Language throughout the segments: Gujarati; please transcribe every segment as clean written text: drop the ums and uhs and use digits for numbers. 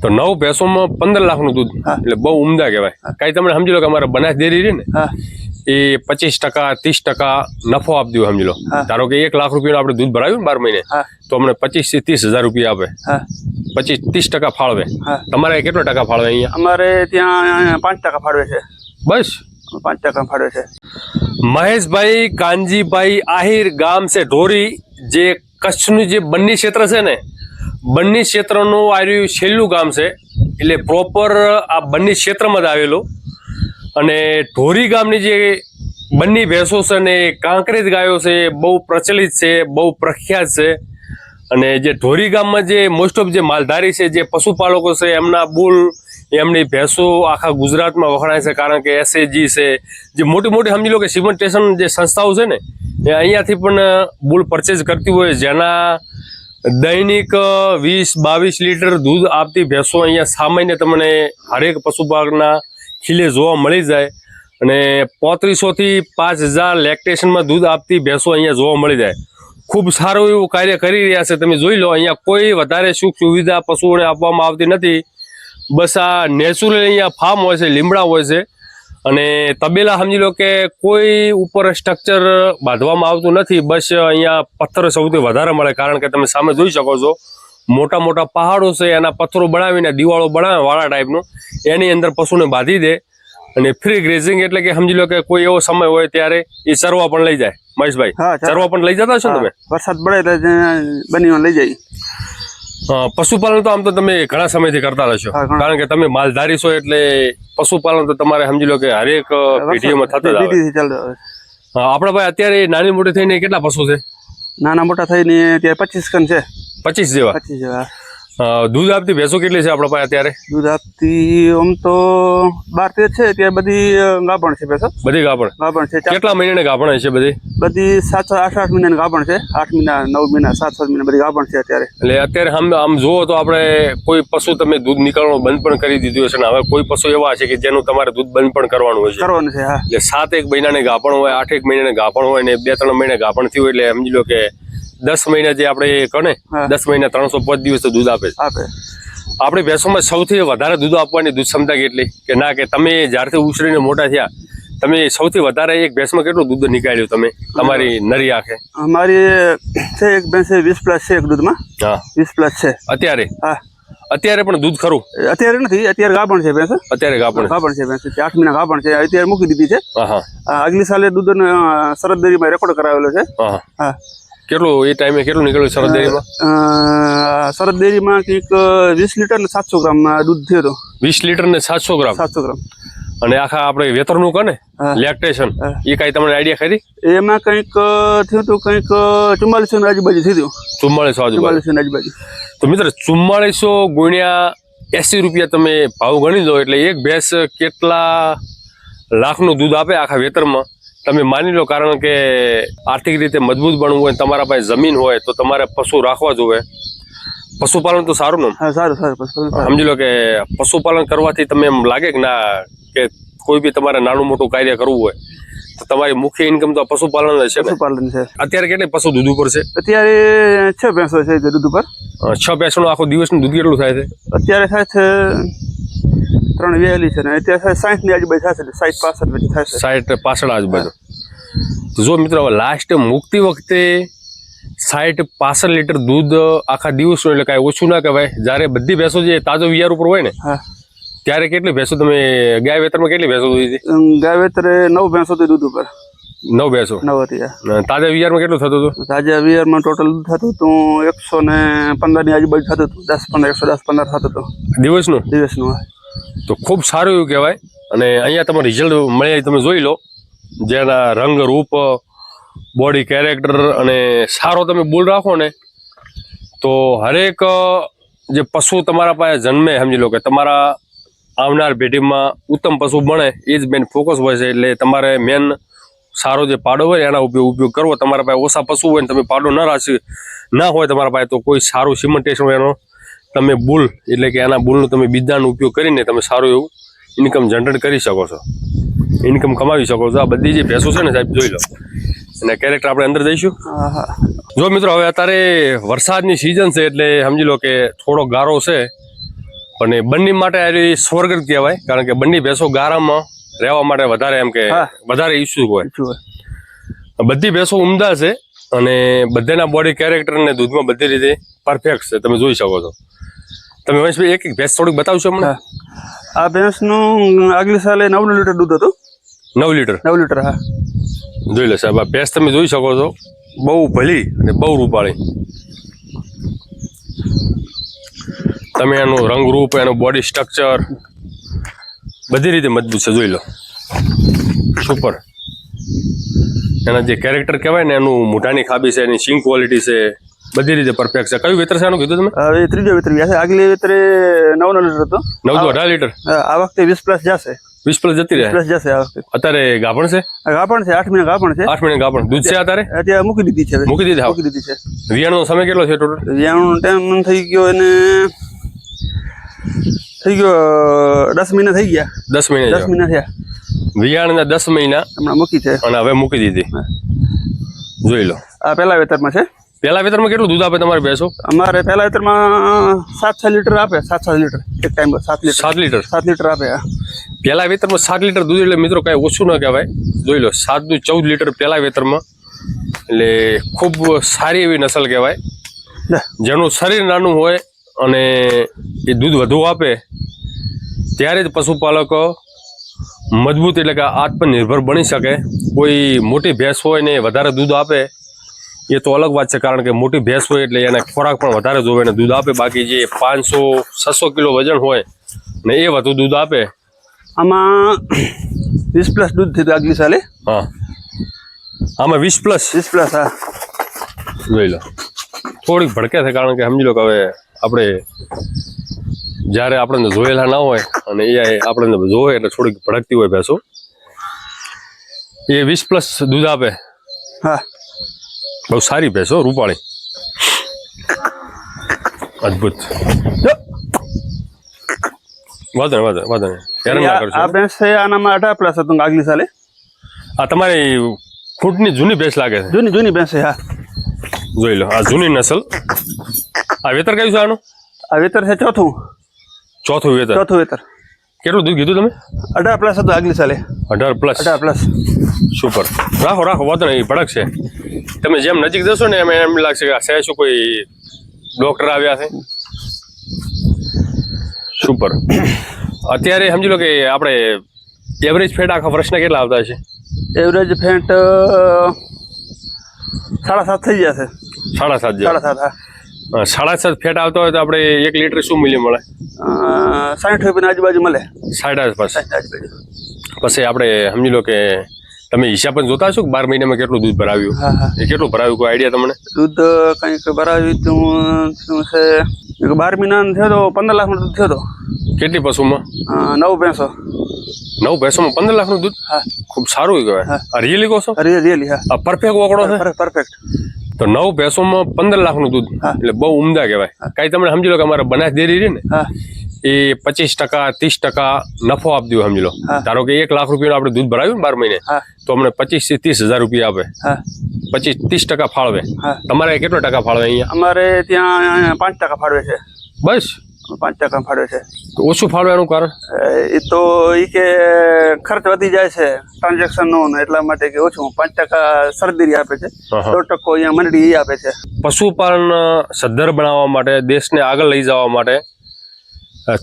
તો 9 ભેંસોમાં 15 લાખનું દૂધ એટલે બહુ ઉમદા કહેવાય. કઈ તમે સમજી લો કે અમારા બનાસ ડેરી રહી ને એ 25% 30% નફો આપી દો સમજી લો. ધારો કે 1 લાખ રૂપિયાનું આપણે દૂધ ભરાવ્યું ને 12 મહિને તો અમને 25 થી 30 હજાર રૂપિયા આપે. 25-30% ફાળવે. તમારે કેટલો ટકા ફાળવે અહીંયા? અમારે ત્યાં 5% ફાળવે છે. બસ 5% ફાળવે છે. મહેશભાઈ કાનજીભાઈ આહિર ગામ છે ઢોરી, જે કચ્છનું જે બન્ની ક્ષેત્ર છે ને, બન્ની ક્ષેત્રનું આર્યું છેલ્લું ગામ છે. એટલે પ્રોપર આ બન્ની ક્ષેત્રમાં જ આવેલું. અને ઢોરી ગામની જે બન્ની ભેંસો છે ને કાંકરેજ ગાયો છે, બહુ પ્રચલિત છે, બહુ પ્રખ્યાત છે. અને જે ઢોરી ગામમાં જે મોસ્ટ ઓફ જે માલધારી છે, જે પશુપાલકો છે, એમના બુલ, એમની ભેંસો આખા ગુજરાતમાં વખણાય છે. કારણ કે એસએજી છે, જે મોટી મોટી સમજી લો કે સિમેન્ટેશન જે સંસ્થાઓ છે ને, એ અહીંયાથી પણ બુલ પરચેઝ કરતી હોય, જેના દૈનિક 20-22 લીટર દૂધ આપતી ભેંસો અહીંયા સામાન્ય તમને હરેક પશુપાલકના ખીલે જોવા મળી જાય. અને 3500 થી 5000 લેક્ટેશનમાં દૂધ આપતી ભેંસો અહીંયા જોવા મળી જાય. ખૂબ સારું એવું કાર્ય કરી રહ્યા છે. તમે જોઈ લો, અહીંયા કોઈ વધારે સુખ સુવિધા પશુઓને આપવામાં આવતી નથી. બસ આ નેચરલ અહીંયા ફાર્મ હોય છે, લીમડા હોય છે. અને તબેલા સમજી લો કે કોઈ ઉપર સ્ટ્રક્ચર બાંધવામાં આવતું નથી. બસ અહીંયા પથ્થર સૌથી વધારે મળે. કારણ કે તમે સામે જોઈ શકો છો, મોટા મોટા પહાડો છે, એના પથ્થરો બનાવીને દિવાળો બનાવે વાળા ટાઈપનું, એની અંદર પશુને બાંધી દે. અને ફ્રી ગ્રેઝિંગ એટલે કે સમજી લો કે કોઈ એવો સમય હોય ત્યારે એ ચરવા પણ લઈ જાય. મહેશભાઈ, ચરવા પણ લઈ જતા છો તમે? વરસાદ પડે તો બનીમાં લઈ જાય. પશુપાલન તો આમ તો તમે ઘણા સમયથી કરતા રહેશો, કારણ કે તમે માલધારી છો. એટલે પશુપાલન તો તમારે સમજી લો કે હરેક પેઢીઓમાં થતા જ આવે. આપણા ભાઈ અત્યારે નાની મોટી થઈને કેટલા પશુ છે? નાના મોટા થઈને ત્યાં 25 કન છે. 25 જેવા. 25 જેવા. દૂધ આપતી ભેંસો કેટલી છે આપણા પાસે અત્યારે? દૂધ આપતી આમ તો 12-13 છે. ત્યાં બધી ગાભણ છે ભેંસો. બધી ગાભણ છે. કેટલા મહિનાની ગાભણ છે? બધી 7-8 મહિનાની ગાભણ છે. 8 મહિના 9 મહિના 7 મહિના બધી ગાભણ છે અત્યારે. એટલે અત્યારે આમ જુઓ તો આપણે કોઈ પશુ તમે દૂધ નીકળવાનું બંધ પણ કરી દીધું હશે ને હવે કોઈ પશુ એવા છે કે જેનું તમારે દૂધ બંધ પણ કરવાનું હોય છે. એટલે 7-1 મહિનાની ગાભણ હોય, 8-1 મહિનાની ગાભણ હોય ને 2-3 મહિને ગાભણ થયું એટલે સમજી લો કે 10 મહિના જે આપણે કને 10 મહિના 305 દિવસ તો દૂધ આપે. આપણી ભેંસોમાં સૌથી વધારે દૂધ આપવાની દૂધ ક્ષમતા કેટલી? કે ના કે તમે જ્યારથી ઉછરીને મોટા થયા તમે સૌથી વધારે એક ભેંસમાં કેટલું દૂધ નીકાળ્યું તમે તમારી નરી આંખે? અમારી છે એક ભેંસ 20+ છે એક દૂધમાં. 20+ છે અત્યારે. અત્યારે પણ દૂધ ખરું? અત્યારે નથી, અત્યારે ગાભણ છે ભેંસ. અત્યારે ગાભણ છે ભેંસ. 8 મહિના ગાભણ છે. અત્યારે મૂકી દીધી છે. આગલી સાલે દૂધનો શરદ ડેરીમાં રેકોર્ડ કરાવેલો છે. કેટલું એ ટાઈમે કેટલું નીકળ્યું શરદ ડેરીમાં? શરદ ડેરીમાં કંઈક 20 લીટર ને 700 ગ્રામ દૂધ થયું હતું. 20 લીટર ને 700 ગ્રામ. અને આખા આપણે વેતરનું કને લેક્ટેશન એ કઈ તમને આઈડિયા ખરી? એમાં કંઈક થયું હતું, કંઈક 4400 ની આજુબાજુ થયું. 4400 ની આજુબાજુ. તો મિત્ર 4400 ગુણ્યા 80 રૂપિયા તમે ભાવ ગણી દો એટલે એક ભેંસ કેટલા લાખનું દૂધ આપે આખા વેતરમાં તમે માની લો. કારણ કે આર્થિક રીતે મજબૂત બનવું હોય, તમારા પાસે જમીન હોય તો તમારે પશુ રાખવા જોઈએ. પશુપાલન તો સારું ને? સારું. સમજી લો કે પશુપાલન કરવાથી તમે એમ લાગે કે ના કે કોઈ બી તમારે નાનું મોટું કાર્ય કરવું હોય તો તમારી મુખ્ય ઇન્કમ તો પશુપાલન છે. પશુપાલન છે. અત્યારે કેટલી પશુ દૂધ ઉપર છે? અત્યારે 6 ભેંસો છે દૂધ ઉપર. 6 ભેંસોનું આખો દિવસનું દૂધ કેટલું થાય છે? અત્યારે થાય છે 3 વેલી છે ને અત્યારે 60 ની આજુબાજુ થાય છે. 60-65 થાય છે. 60-65 આજુબાજુ. જો મિત્રો લાસ્ટ મુકતી વખતે 60-65 લીટર દૂધ આખા દિવસનું એટલે કાંઈ ઓછું ના કહેવાય. જ્યારે બધી ભેંસો જે તાજો વિયાર ઉપર હોય ને ત્યારે કેટલી ભેંસો તમે ગાય વેતરમાં કેટલી ભેંસો દૂધી હતી? ગાય વેતરે 9 ભેંસો હતી દૂધ ઉપર. 9 ભેંસો? 9 હતી. તાજા વિયારમાં કેટલું થતું હતું? તાજા વિયારમાં ટોટલ દૂધ થતું હતું 115 ની આજુબાજુ થતું હતું. 110-15 થતું હતું દિવસનું. તો ખૂબ સારું એવું કહેવાય. અને અહીંયા તમે રિઝલ્ટ મળે તમે જોઈ લો, જેના રંગ રૂપ, બોડી કેરેક્ટર અને સારો તમે બુલ રાખો ને તો હરેક જે પશુ તમારા પાસે જન્મે સમજી લો કે તમારા આવનાર પેઢીમાં ઉત્તમ પશુ બને એ જ મેન ફોકસ હોય છે. એટલે તમારે મેન સારો જે પાડો હોય એના ઉપયોગ કરવો. તમારા પાસે ઓછા પશુ હોય ને તમે પાડો ના હોય તમારા પાસે તો કોઈ સારું સિમેન્ટેશન એનો તમે બુલ એટલે કે એના બુલનો તમે બીજાનો ઉપયોગ કરીને તમે સારું એવું ઇન્કમ જનરેટ કરી શકો છો, ઇન્કમ કમાવી શકો છો. આ બધી જે ભેંસો છે ને સાહેબ જોઈ લો. અને કેરેક્ટર આપણે અંદર જઈશું. જો મિત્રો હવે અત્યારે વરસાદની સિઝન છે એટલે સમજી લો કે થોડો ગારો છે પણ એ બંને માટે આ સ્વર્ગ જ કહેવાય, કારણ કે બંને ભેંસો ગારામાં રહેવા માટે વધારે એમ કે હા. વધારે ઇસ્યુ હોય. શું હોય? બધી ભેંસો ઉમદા છે અને બધાના બોડી કેરેક્ટર અને દૂધમાં બધી રીતે પરફેક્ટ છે, તમે જોઈ શકો છો. તમે મહેશભાઈ એક ભેંસ થોડીક બતાવશો અમને? હા. આ ભેંસનું આગલી સાલે 9 લીટર દૂધ હતું. 9 લીટર 9 લીટર, હા. જોઈ લો સાહેબ, આ ભેંસ તમે જોઈ શકો છો, બહુ ભલી અને બહુ રૂપાળી. તમે એનું રંગરૂપ, એનું બોડી સ્ટ્રક્ચર બધી રીતે મજબૂત છે, જોઈ લો. સુપર. એના જે કેરેક્ટર કહેવાય ને, એનું મોઢાની ખાબી છે, એની સિંગ ક્વોલિટી છે, બધી રીતે પરફેક્ટ છે. કયું વેતર છે આનું કીધું તમે? હવે ત્રીજો વેતર ગયા છે. આગલી વેતરે 9 લીટર હતો. 9 to 18 લીટર. આ વખતે 20 પ્લસ જશે. 20 પ્લસ જતી રહે. પ્લસ જશે આ વખતે. અત્યારે ગાભણ છે? આ ગાભણ છે, 8 મહિના ગાભણ છે. 8 મહિના ગાભણ. દૂધ છે અત્યારે? અત્યારે મૂકી દીધી છે હવે. મૂકી દીધી? મૂકી દીધી છે. વિયાણનો સમય કેટલો છે ટોટલ? વિયાણનો ટાઈમ થઈ ગયો એને, થઈ ગયો 10 મહિના થઈ ગયા. 10 મહિના 10 મહિના થયા. વિયાણના 10 મહિના હમણાં મૂકી છે અને હવે મૂકી દીધી. જોઈ લો. આ પહેલા વેતરમાં છે. પહેલા વેતરમાં કેટલું દૂધ આપે તમારી ભેંસો? અમારે પહેલા વેતરમાં 7-6 લીટર આપે. 7-7 લીટર એક ટાઈમ 7 લીટર. 7 લીટર. 7 લીટર આપે. હા. પહેલા વેતરમાં 7 લીટર દૂધ એટલે મિત્રો કાંઈ ઓછું ન કહેવાય. જોઈ લો, 7 દૂધ 14 લીટર પહેલા વેતરમાં, એટલે ખૂબ સારી એવી નસલ કહેવાય. લે. જેનું શરીર નાનું હોય અને એ દૂધ વધુ આપે ત્યારે જ પશુપાલક મજબૂત એટલે કે આત્મનિર્ભર બની શકે. કોઈ મોટી ભેંસ હોય ને વધારે દૂધ આપે એ તો અલગ વાત છે, કારણ કે મોટી ભેંસ હોય એટલે એને ખોરાક પણ વધારે જોવે ને દૂધ આપે. બાકી જે 500-600 કિલો વજન હોય ને એ વધુ દૂધ આપે. આમાં 20 પ્લસ દૂધ થયું આગલી સાલે. હા, આમાં 20 પ્લસ. 20 પ્લસ. હા. જોઈ લો. થોડીક ભડકે છે, કારણ કે સમજી લો કે હવે આપણે જ્યારે આપણને જોયેલા ના હોય અને એ આપણને જોવે એટલે થોડીક ભડકતી હોય ભેંસો. એ 20 પ્લસ દૂધ આપે. હા. બહુ સારી ભેંસો, રૂપાળી, અદ્ભુત. વાંધો નહીં, હેરાન ના કરશો. આ ભેંસ છે, આનામાં 18 પ્લસ હતું આગલી સાલે. આ તમારી ખૂંટની જૂની ભેંસ લાગે છે. જૂની ભેંસ છે. હા. જોઈ લો, આ જૂની નસલ. આ વેતર કયું છે આનું? આ વેતર છે ચોથું ચોથું વેતર. કેટલું દૂધ કીધું તમે? 18 પ્લસ હતું આગલી સાલે. 18 પ્લસ. 18 પ્લસ. સુપર. રાખો, વાંધો નહીં, ભડક છે. તમે જેમ નજીક જશો ને એમ લાગશે કે આ શું કોઈ ડોક્ટર આવ્યા છે. સુપર. અત્યારે સમજી લો કે આપણે એવરેજ ફેટ આખા વર્ષના કેટલા આવતા છે? એવરેજ ફેટ 7.5 થઈ જશે. 7.5 જેવા. 7.5. હા. 7.5 ફેટ આવતો હોય તો આપણે 1 લીટર શું મૂલ્ય મળે? 60 રૂપિયાની આજુબાજુ મળે. 60 પાસે. 60 આજુબાજુ. પછી આપણે સમજી લો કે તમે હિસાબ પણ જોતા હશો કે 12 મહિનામાં કેટલું દૂધ ભરાવ્યું? હા, હા. એ કેટલું ભરાવ્યું, કોઈ આઈડિયા તમને? દૂધ કંઈક ભરાવ્યું શું છે, 12 મહિનાનું થયો તો 15 લાખનું દૂધ થયો તો. કેટલી પશુમાં? 9 ભેંસો. 9 ભેંસોમાં 15 લાખનું દૂધ? હા. ખૂબ સારું કહેવાય. હા. આ રિયલી કહો છો? રિયલી. હા. આ પરફેક્ટ ઓકડો છે. પરફેક્ટ. તો 9 ભેંસોમાં 15 લાખનું દૂધ, હા. એટલે બહુ ઉમદા કહેવાય. કાંઈ તમે સમજી લો કે અમારા બનાસ ડેરી રહી ને હા. એ 25% 30% નફો આપતી હોય, સમજી લો. હા. ધારો કે 1 લાખ રૂપિયાનું આપણે દૂધ ભરાવ્યું ને 12 મહિને, હા. તો અમને 25 થી 30 હજાર રૂપિયા આપે. હા. 25-30% ફાળવે. હા. તમારે કેટલો ટકા ફાળવે અહીંયા? અમારે ત્યાં 5% ફાળવે છે. બસ 5% ફાળવે છે. તો ઓછું ફાળવે એનું કારણ? એ તો એ કે ખર્ચ વધી જાય છે ટ્રાન્ઝેક્શનનો ને એટલા માટે કે ઓછું 5% સરદરી આપે છે. હા, હા. 100% અહીંયા મંડળી એ આપે છે. પશુપાલન સદ્ધર બનાવવા માટે, દેશને આગળ લઈ જવા માટે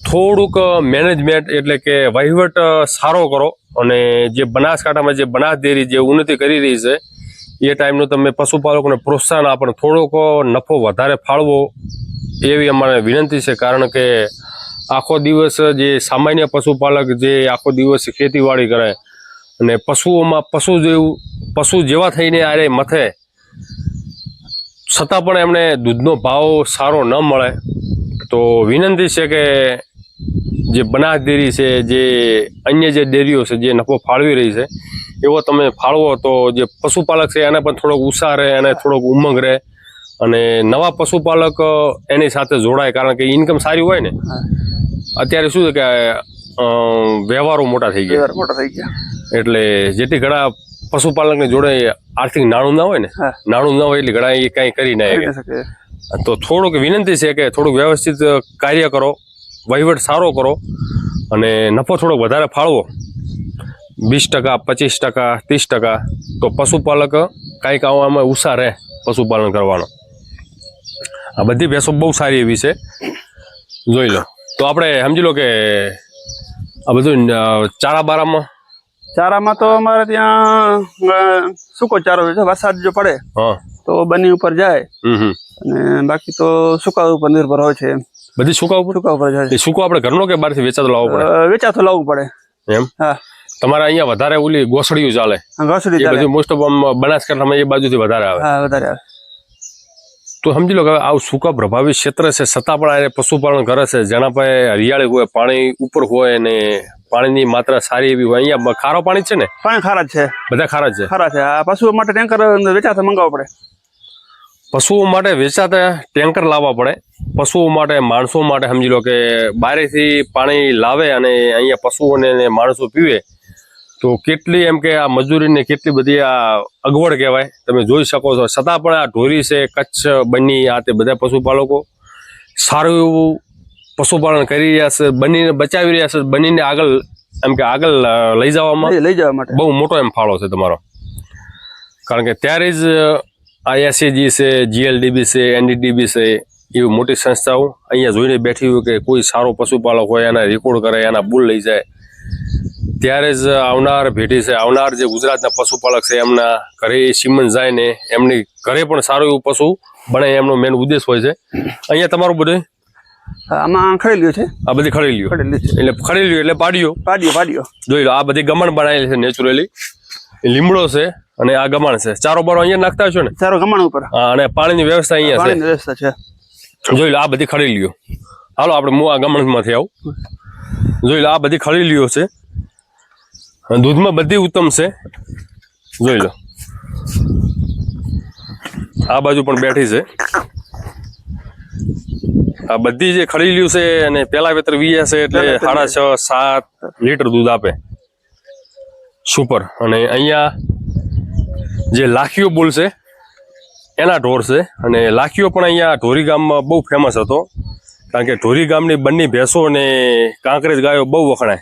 થોડુંક મેનેજમેન્ટ એટલે કે વહીવટ સારો કરો અને જે બનાસકાંઠામાં જે બનાસ ડેરી જે ઉન્નતિ કરી રહી છે એ ટાઈમનું તમે પશુપાલકોને પ્રોત્સાહન આપો, થોડોક નફો વધારે ફાળવો એવી અમારે વિનંતી છે. કારણ કે આખો દિવસ જે સામાન્ય પશુપાલક જે આખો દિવસ ખેતીવાડી કરે અને પશુઓમાં પશુ જેવા થઈને આરે મથે, છતાં પણ એમને દૂધનો ભાવ સારો ન મળે. તો વિનંતી છે કે જે બનાસ ડેરી છે, જે અન્ય જે ડેરીઓ છે જે નફો ફાળવી રહી છે એવો તમે ફાળવો તો જે પશુપાલક છે એને પણ થોડોક ઉત્સાહ રહે, એને થોડોક ઉમંગ રહે અને નવા પશુપાલક એની સાથે જોડાય. કારણ કે ઇન્કમ સારી હોય ને, અત્યારે શું છે કે વ્યવહારો મોટા થઈ ગયા, એટલે જેથી ઘણા પશુપાલકની જોડે આર્થિક નાણું ના હોય ને, હા. નાણું ના હોય એટલે ઘણા એ કાંઈ કરી ના શકે. તો થોડુંક વિનંતી છે કે થોડુંક વ્યવસ્થિત કાર્ય કરો વહીવટ સારો કરો અને નફો થોડો વધારે ફાળવો 20%, 25%, 30%, તો પશુપાલક કાંઈક આમાં ઉત્સાહ રહે પશુપાલન કરવાનો. આ બધી ભેંસો બહુ સારી એવી છે, જોઈ લો. તો આપણે સમજી લો કે આ બધું ચારા બારામાં ચારામાં તો અમારે ત્યાં સૂકો ચારો છે. વરસાદ જો પડે હા તો બની ઉપર જાય અને બાકી તો સૂકા ઉપર નિર્ભર હોય છે. બધી સૂકા ઉપર જાય એ સૂકો આપણે ઘરનો કે બહારથી વેચાતો લાવવો પડે? વેચાતો લાવવું પડે એમ. હા, તમારે અહીંયા વધારે ઓલી ગોસડીયું ચાલે? ઘસડી એ બધું મોસ્ટ ઓફ બનાસકાંઠામાં એ બાજુથી વધારે આવે. હા, વધારે આવે. તો સમજી લો કે આવું સૂકા પ્રભાવિત ક્ષેત્ર છે છતાં પણ આ પશુપાલન કરે છે, જેના પાસે હરિયાળી હોય, પાણી ઉપર હોય ને પાણીની માત્રા સારી એવી હોય. અહીંયા ખારો પાણી છે ને? પાણી ખારા જ છે, બધા ખારા જ છે. ખારા છે. આ પશુઓ માટે ટેન્કર વેચાતા મંગાવવા પડે. પશુઓ માટે વેચાતા ટેન્કર લાવવા પડે. પશુઓ માટે, માણસો માટે સમજી લો કે બહારેથી પાણી લાવે અને અહીંયા પશુઓને માણસો પીવે તો કેટલી એમ કે આ મજૂરીને કેટલી બધી આ અગવડ કહેવાય, તમે જોઈ શકો છો. છતાં પણ આ ઢોરી છે, કચ્છ, બન્ની, આ તે બધા પશુપાલકો સારું એવું પશુપાલન કરી રહ્યા છે, બનીને બચાવી રહ્યા છે. બનીને આગળ એમ કે આગળ લઈ જવામાં લઈ જવા માટે બહુ મોટો એમ ફાળો છે તમારો. કારણ કે ત્યારે જ ISCG છે, GLDB છે, NDDB છે, એવી મોટી સંસ્થાઓ અહીંયા જોઈને બેઠી હોય કે કોઈ સારો પશુપાલક હોય એના રેકોર્ડ કરે, એના બુલ લઈ જાય. ત્યારે જ આવનાર પેઢી છે, આવનાર જે ગુજરાતના પશુપાલક છે એમના ઘરે સીમન જાય ને એમની ઘરે પણ સારું એવું પશુ બને, એમનો મેન ઉદ્દેશ હોય છે. અહીંયા તમારું બધું આમાં ખડેલ્યું છે. આ બધી ખડેલ્યું એટલે ખડેલ્યું એટલે પાડીઓ જોઈ લો. આ બધી ગમણ બનાવેલી છે નેચરલી. લીમડો છે અને આ ગમણ છે. ચારો બારો અહીંયા નાખતા હશો ને? ચારો ગમણ ઉપર. હા, અને પાણીની વ્યવસ્થા અહીંયા છે. વ્યવસ્થા છે. જોઈ લો આ બધી ખડેલીઓ. હાલો આપણે હું આ ગમણમાંથી આવું. જોઈ લો આ બધી ખડેલીઓ છે. દૂધમાં બધી ઉત્તમ છે. જોઈ લો આ બાજુ પણ બેઠી છે. આ બધી જે ખડેલીઓ છે અને પેલા વેતર વીએ છે એટલે 6.5-7 લીટર દૂધ આપે સુપર. અને અહીંયા જે લાખીઓ બુલ છે એના ઢોર છે. અને લાખીઓ પણ અહીંયા ઢોરી ગામમાં બહુ ફેમસ હતો, કારણ કે ઢોરી ગામની બંને ભેંસો અને કાંકરેજ ગાયો બહુ વખણાય.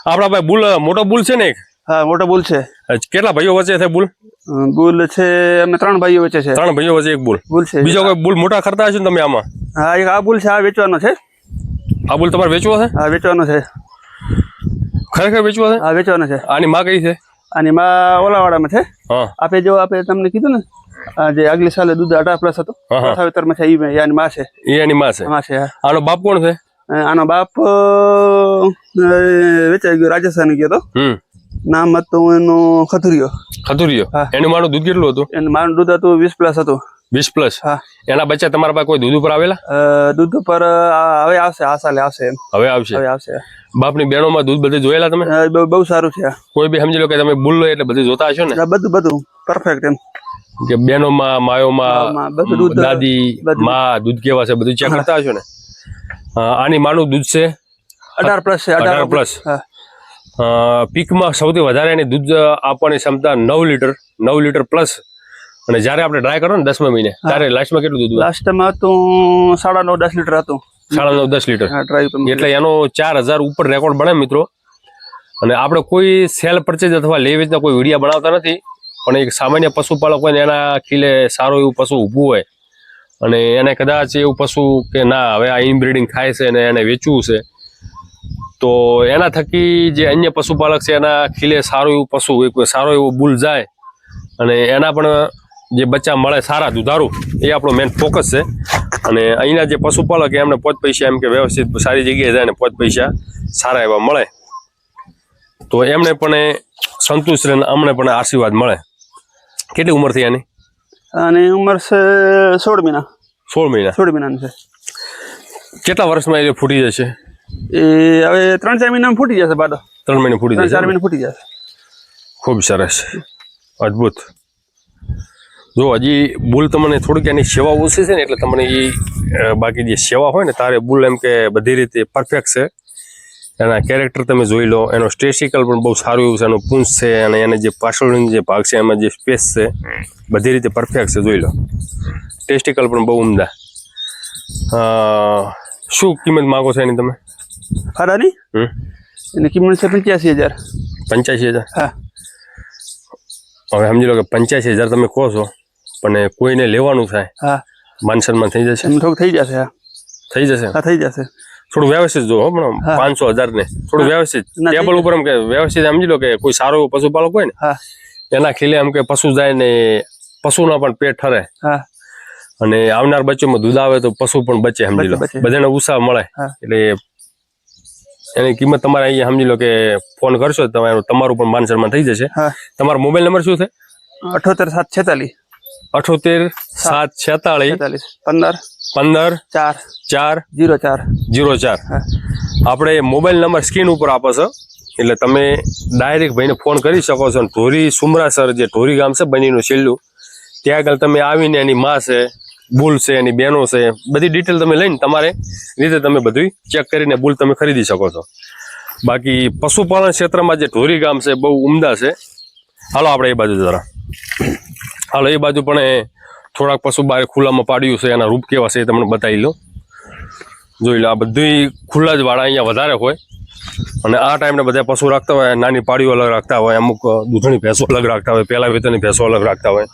આપણા ભાઈ બુલ, મોટો બુલ છે ને એક? હા, મોટો બુલ છે. કેટલા ભાઈઓ વચ્ચે છે બુલ? બુલ છે અમે 3 ભાઈઓ વચ્ચે છે. 3 ભાઈઓ વચ્ચે એક બુલ છે. બીજો કોઈ બુલ મોટા કરતા હશો ને તમે આમાં? હા, એક આ બુલ છે. આ વેચવાનો છે. આ બુલ તમારે વેચવો છે? હા, વેચવાનો છે. ખરેખર વેચવો છે? હા, વેચવાનો છે. આની માં કઈ છે? આની માં ઓલાવાડામાં છે. હા, આપણે તમને કીધું ને જે આગલી સાલે દૂધ 18+ હતો, ચોથા વેતરમાં છે. એની માં છે. એની માં છે. માં છે. આનો બાપ કોણ છે? આનો બાપ વેચાઈ ગયો, રાજસ્થાન ગયો હતો. નામ હતું એનું ખથુરિયો. એનું માનું દૂધ કેટલું હતું? એનું માનું દૂધ હતું 20+ હતું. 20+? હા. એના બચ્ચા તમારા પાસે કોઈ દૂધ ઉપર આવેલા? દૂધ ઉપર હવે આવશે, આ સાલે આવશે. હવે આવશે. બાપની બહેનોમાં દૂધ બધે જોયેલા તમે? બહુ સારું છે. કોઈ બી સમજી લો કે તમે બુલ લો એટલે બધું જોતા હશો ને? બધું પરફેક્ટ એમ કે બહેનોમાં, માયોમાં, દાદી માં દૂધ કેવા છે બધું ચેક કરતા હશો ને? આની માનું દૂધ છે 18+ છે. 18+. પીકમાં સૌથી વધારે એની દૂધ આપવાની ક્ષમતા 9 લીટર પ્લસ. અને જયારે આપણે ડ્રાય કરો ને 10મા મહિને ત્યારે લાસ્ટમાં કેટલું દૂધ? લાસ્ટમાં તો 9.5-10 લીટર હતું. 9.5-10 લીટર. એટલે એનો 4000 ઉપર રેકોર્ડ બને મિત્રો. અને આપણે કોઈ સેલ પરચેજ અથવા લે વેચના કોઈ વિડીયા બનાવતા નથી, પણ એક સામાન્ય પશુપાલક હોય ને એના ખીલે સારું એવું પશુ ઊભું હોય અને એને કદાચ એવું પશુ કે ના હવે આ ઇનબ્રીડિંગ થાય છે અને એને વેચવું છે, તો એના થકી જે અન્ય પશુપાલક છે એના ખીલે સારું એવું પશુ, એક સારો એવો બુલ જાય અને એના પણ જે બચ્ચા મળે સારા દુધારું, એ આપણો મેન ફોકસ છે. અને અહીંના જે પશુપાલક એમને 5 પૈસા એમ કે વ્યવસ્થિત સારી જગ્યાએ જાય ને 5 પૈસા સારા એવા મળે તો એમને પણ સંતુષ્ટ રહે, અમને પણ આશીર્વાદ મળે. કેટલી ઉંમર થઈ આની? આની ઉંમર છે 16 મહિના. 16 મહિનાની છે. કેટલા વર્ષમાં એ ફૂટી જશે? એ હવે 3-4 મહિનામાં ફૂટી જશે. બાદો 3 મહિને ફૂટી જશે. 4 મહિને ફૂટી જશે. ખૂબ સરસ, અદ્ભુત. જો હજી બુલ તમને થોડીક એની સેવા ઓછી છે ને એટલે તમને એ બાકી જે સેવા હોય ને તારે બુલ એમ કે બધી રીતે પરફેક્ટ છે. એના કેરેક્ટર તમે જોઈ લો, એનો સ્ટેટિકલ પણ બહુ સારું એવું છે, એનો પૂંછ છે અને એને જે પાછળનો જે ભાગ છે એમાં જે સ્પેસ છે બધી રીતે પરફેક્ટ છે. જોઈ લો ટેસ્ટિકલ પણ બહુ ઉમદા. શું કિંમત માંગો છો એની તમે? ફરાની એની કિંમત છે 85,000. 85,000. હા હવે સમજી લો કે 85,000 તમે કહો છો, પણ કોઈને લેવાનું થાય હા માન સન્માન થઈ જશે? એમ થોડુંક થઈ જશે. હા થઈ જશે. હા થઈ જશે. થોડું વ્યવસ્થિત જો પણ હા. 500,000 ને થોડું વ્યવસ્થિત ના, ટેબલ ઉપર એમ કે વ્યવસ્થિત સમજી લો કે કોઈ સારો એવો પશુપાલક હોય ને હા એના ખીલે એમ કે પશુ જાય ને પશુના પણ પેટ ઠરે હા અને આવનાર બચ્ચોમાં દૂધ આવે તો પશુ પણ બચે, સમજી લો બચે. બધાને ઉત્સાહ મળે. હા. એટલે એની કિંમત તમારે અહીંયા સમજી લો કે ફોન કરશો તો તમારું પણ માન સન્માન થઈ જશે. હા તમારો મોબાઈલ નંબર શું છે? 78 78 746 15 15 4 4 04. 04. હા આપણે મોબાઈલ નંબર સ્ક્રીન ઉપર આપો છો એટલે તમે ડાયરેક્ટ ભાઈને ફોન કરી શકો છો. અને ઢોરી સુમરાસર જે ઢોરી ગામ છે બનીનું છેલ્લું, ત્યાં આગળ તમે આવીને એની માં છે, બુલ છે, એની બહેનો છે, બધી ડિટેલ તમે લઈને તમારે રીતે તમે બધું ચેક કરીને બુલ તમે ખરીદી શકો છો. બાકી પશુપાલન ક્ષેત્રમાં જે ઢોરી ગામ છે બહુ ઉમદા છે. હાલો આપણે એ બાજુ જરા હાલો એ બાજુ પણ થોડાક પશુ બહાર ખુલ્લામાં પાડ્યું છે, એના રૂપ કેવા છે એ તમને બતાવી લો. જોઈ લો, આ બધી ખુલ્લા જ વાળા અહીંયા વધારે હોય અને આ ટાઈમને બધા પશુ રાખતા હોય. નાની પાડીઓ અલગ રાખતા હોય, અમુક દૂધણી ભેંસો અલગ રાખતા હોય, પહેલા વેતનની ભેંસો અલગ રાખતા હોય.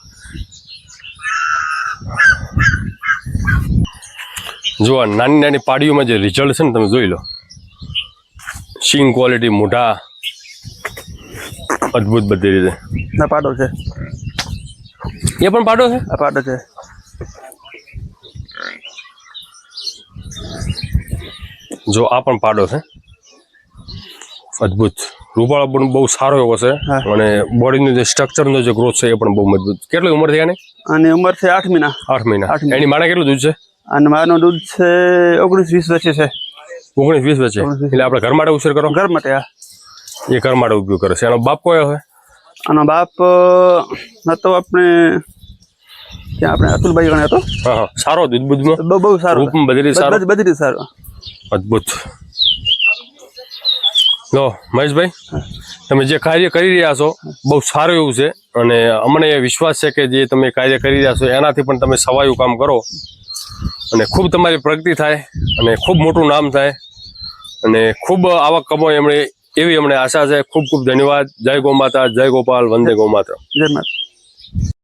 જો આ નાની નાની પાડીઓમાં જે રિઝલ્ટ છે ને તમે જોઈ લો, સિંગ ક્વોલિટી, મોઢા અદ્ભુત બધી રીતે. ના પાડો છે. એ પણ પાડો છે. આ પાડો છે. જો આ પણ પાડો છે, અદ્ભુત. રૂપાળો પણ બહુ સારો એવો છે હા. અને બોડીનું જે સ્ટ્રક્ચરનો જે ગ્રોથ છે એ પણ બહુ મજબૂત. કેટલી ઉંમર થઈ આની? અને ઉંમર છે 8 મહિના. 8 મહિના. 8 મહિના. એની માને કેટલું દૂધ છે? અને માનું દૂધ છે 19-20 વચ્ચે છે. 19-20 વચ્ચે. 19-20. એટલે આપણે ઘર માટે ઉછેર કરો? ઘર માટે. હા એ ઘર માટે ઉપયોગ કરે છે. એનો બાપ કયો હોય? આનો બાપ હતો આપણે ત્યાં આપણે અતુલભાઈ ગણે હતો. હા હા, સારો દૂધ બુધમાં બહુ સારો. રૂપમાં બધી રીતે સારો, બધી રીતે સારો. અદ્ભુત. લો મહેશભાઈ, તમે જે કાર્ય કરી રહ્યા છો બહુ સારું એવું છે અને અમને વિશ્વાસ છે કે જે તમે કાર્ય કરી રહ્યા છો એનાથી પણ તમે સવાયું કામ કરો અને ખૂબ તમારી પ્રગતિ થાય અને ખૂબ મોટું નામ થાય અને ખૂબ આવક કમાય એવી અમને આશા છે. ખૂબ ખૂબ ધન્યવાદ. જય ગૌ માતા, જય ગોપાલ, વંદે ગૌ માતા. જય માતા.